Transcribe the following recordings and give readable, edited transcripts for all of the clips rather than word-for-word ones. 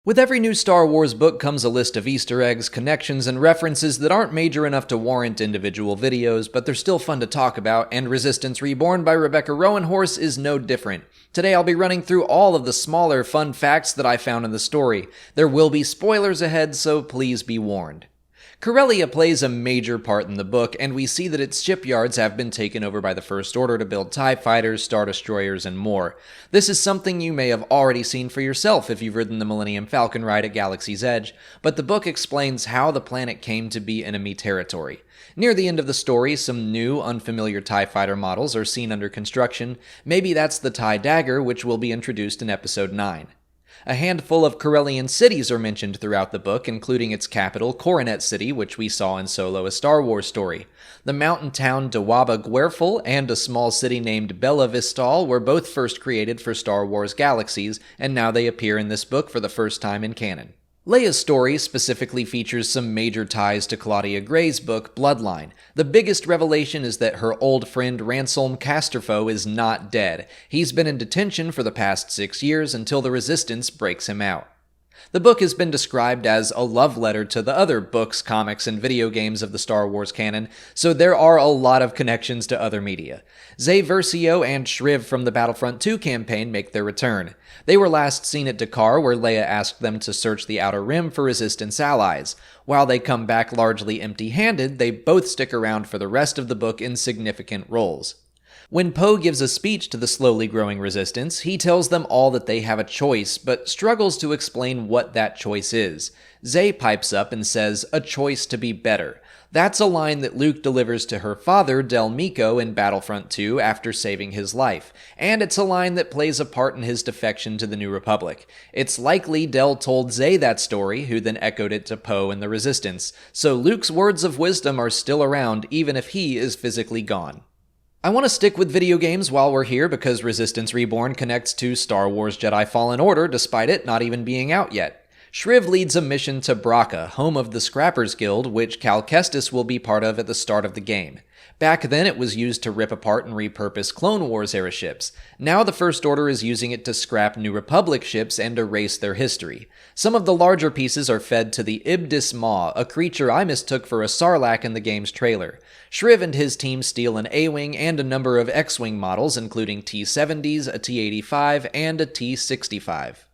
With every new Star Wars book comes a list of Easter eggs, connections, and references that aren't major enough to warrant individual videos, but they're still fun to talk about, and Resistance Reborn by Rebecca Roanhorse is no different. Today I'll be running through all of the smaller, fun facts that I found in the story. There will be spoilers ahead, so please be warned. Corellia plays a major part in the book, and we see that its shipyards have been taken over by the First Order to build TIE fighters, Star Destroyers, and more. This is something you may have already seen for yourself if you've ridden the Millennium Falcon ride at Galaxy's Edge, but the book explains how the planet came to be enemy territory. Near the end of the story, some new, unfamiliar TIE fighter models are seen under construction. Maybe that's the TIE Dagger, which will be introduced in Episode 9. A handful of Corellian cities are mentioned throughout the book, including its capital, Coronet City, which we saw in Solo: A Star Wars Story. The mountain town Dawaba Guerful and a small city named Bella Vistal were both first created for Star Wars Galaxies, and now they appear in this book for the first time in canon. Leia's story specifically features some major ties to Claudia Gray's book, Bloodline. The biggest revelation is that her old friend Ransolm Casterfo is not dead. He's been in detention for the past 6 years until the Resistance breaks him out. The book has been described as a love letter to the other books, comics, and video games of the Star Wars canon, so there are a lot of connections to other media. Zay Versio and Shriv from the Battlefront 2 campaign make their return. They were last seen at Dakar, where Leia asked them to search the Outer Rim for Resistance allies. While they come back largely empty-handed, they both stick around for the rest of the book in significant roles. When Poe gives a speech to the slowly growing Resistance, he tells them all that they have a choice, but struggles to explain what that choice is. Zay pipes up and says, "A choice to be better." That's a line that Luke delivers to her father, Del Meeko, in Battlefront 2 after saving his life, and it's a line that plays a part in his defection to the New Republic. It's likely Del told Zay that story, who then echoed it to Poe and the Resistance, so Luke's words of wisdom are still around even if he is physically gone. I want to stick with video games while we're here because Resistance Reborn connects to Star Wars Jedi Fallen Order despite it not even being out yet. Shriv leads a mission to Bracca, home of the Scrappers Guild, which Cal Kestis will be part of at the start of the game. Back then it was used to rip apart and repurpose Clone Wars era ships. Now the First Order is using it to scrap New Republic ships and erase their history. Some of the larger pieces are fed to the Ibdis Maw, a creature I mistook for a Sarlacc in the game's trailer. Shriv and his team steal an A-Wing and a number of X-Wing models, including T-70s, a T-85, and a T-65.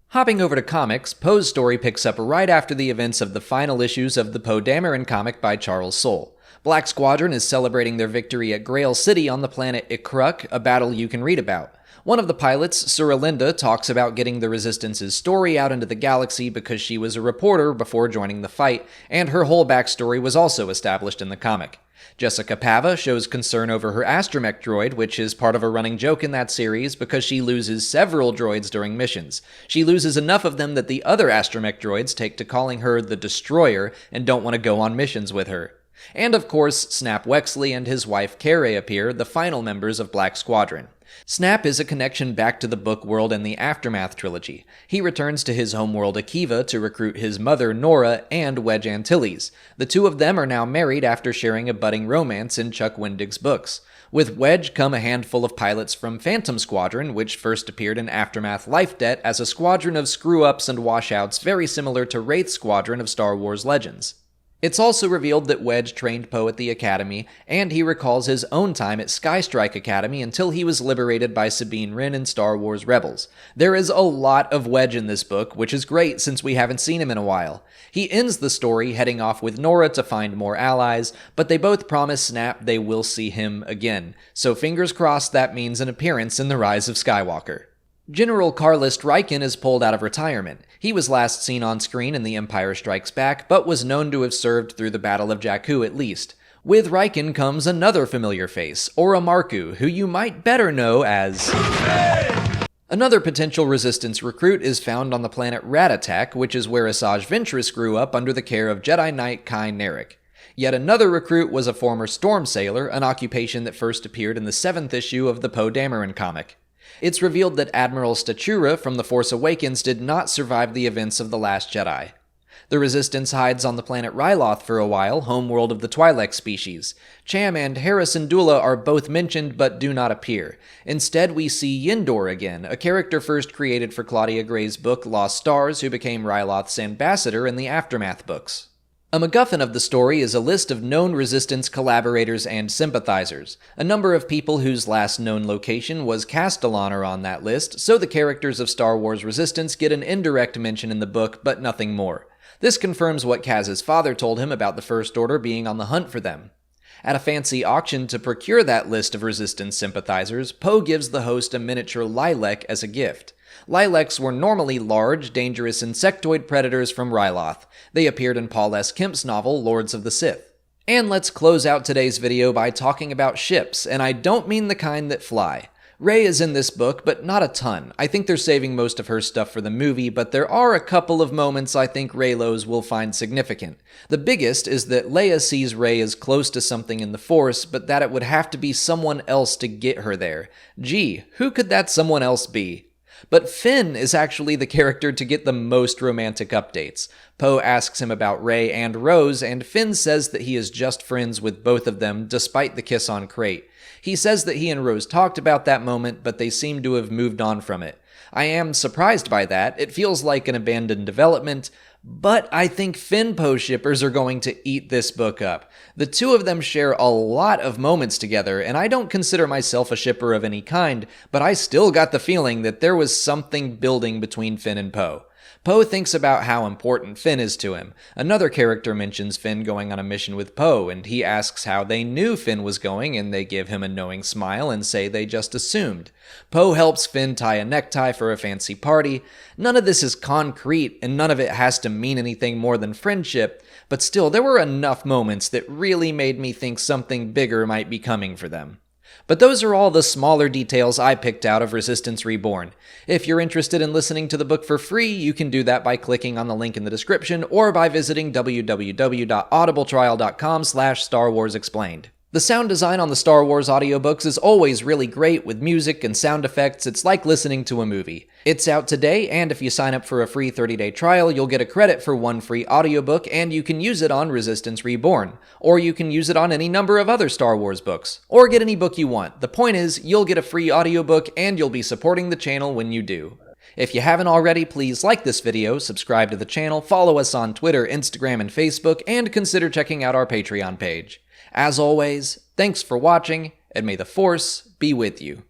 Hopping over to comics, Poe's story picks up right after the events of the final issues of the Poe Dameron comic by Charles Soule. Black Squadron is celebrating their victory at Grail City on the planet Ikruk, a battle you can read about. One of the pilots, Suralinda, talks about getting the Resistance's story out into the galaxy because she was a reporter before joining the fight, and her whole backstory was also established in the comic. Jessica Pava shows concern over her astromech droid, which is part of a running joke in that series because she loses several droids during missions. She loses enough of them that the other astromech droids take to calling her the Destroyer and don't want to go on missions with her. And of course, Snap Wexley and his wife Carey appear, the final members of Black Squadron. Snap is a connection back to the book world and the Aftermath trilogy. He returns to his homeworld Akiva to recruit his mother Nora and Wedge Antilles. The two of them are now married after sharing a budding romance in Chuck Wendig's books. With Wedge come a handful of pilots from Phantom Squadron, which first appeared in Aftermath Life Debt as a squadron of screw-ups and washouts very similar to Wraith Squadron of Star Wars Legends. It's also revealed that Wedge trained Poe at the Academy, and he recalls his own time at Skystrike Academy until he was liberated by Sabine Wren in Star Wars Rebels. There is a lot of Wedge in this book, which is great since we haven't seen him in a while. He ends the story heading off with Nora to find more allies, but they both promise Snap they will see him again, so fingers crossed that means an appearance in The Rise of Skywalker. General Karlist Raiken is pulled out of retirement. He was last seen on screen in The Empire Strikes Back, but was known to have served through the Battle of Jakku at least. With Raiken comes another familiar face, Aura Marku, who you might better know as... Another potential Resistance recruit is found on the planet Ratatak, which is where Asajj Ventress grew up under the care of Jedi Knight Kai Narek. Yet another recruit was a former Storm Sailor, an occupation that first appeared in the 7th issue of the Poe Dameron comic. It's revealed that Admiral Statura from The Force Awakens did not survive the events of The Last Jedi. The Resistance hides on the planet Ryloth for a while, homeworld of the Twi'lek species. Cham and Hera Syndulla are both mentioned but do not appear. Instead, we see Yindor again, a character first created for Claudia Gray's book Lost Stars, who became Ryloth's ambassador in the Aftermath books. A MacGuffin of the story is a list of known Resistance collaborators and sympathizers. A number of people whose last known location was Castellan are on that list, so the characters of Star Wars Resistance get an indirect mention in the book, but nothing more. This confirms what Kaz's father told him about the First Order being on the hunt for them. At a fancy auction to procure that list of Resistance sympathizers, Poe gives the host a miniature Lilac as a gift. Lilacs were normally large, dangerous insectoid predators from Ryloth. They appeared in Paul S. Kemp's novel, Lords of the Sith. And let's close out today's video by talking about ships, and I don't mean the kind that fly. Rey is in this book, but not a ton. I think they're saving most of her stuff for the movie, but there are a couple of moments I think Reylos will find significant. The biggest is that Leia sees Rey as close to something in the Force, but that it would have to be someone else to get her there. Gee, who could that someone else be? But Finn is actually the character to get the most romantic updates. Poe asks him about Rey and Rose, and Finn says that he is just friends with both of them, despite the kiss on Crate. He says that he and Rose talked about that moment, but they seem to have moved on from it. I am surprised by that. It feels like an abandoned development, but I think Finn-Poe shippers are going to eat this book up. The two of them share a lot of moments together, and I don't consider myself a shipper of any kind, but I still got the feeling that there was something building between Finn and Poe. Poe thinks about how important Finn is to him. Another character mentions Finn going on a mission with Poe, and he asks how they knew Finn was going, and they give him a knowing smile and say they just assumed. Poe helps Finn tie a necktie for a fancy party. None of this is concrete, and none of it has to mean anything more than friendship, but still, there were enough moments that really made me think something bigger might be coming for them. But those are all the smaller details I picked out of Resistance Reborn. If you're interested in listening to the book for free, you can do that by clicking on the link in the description or by visiting www.audibletrial.com/Star Wars Explained. The sound design on the Star Wars audiobooks is always really great with music and sound effects. It's like listening to a movie. It's out today, and if you sign up for a free 30-day trial, you'll get a credit for one free audiobook, and you can use it on Resistance Reborn. Or you can use it on any number of other Star Wars books. Or get any book you want. The point is, you'll get a free audiobook, and you'll be supporting the channel when you do. If you haven't already, please like this video, subscribe to the channel, follow us on Twitter, Instagram, and Facebook, and consider checking out our Patreon page. As always, thanks for watching, and may the Force be with you.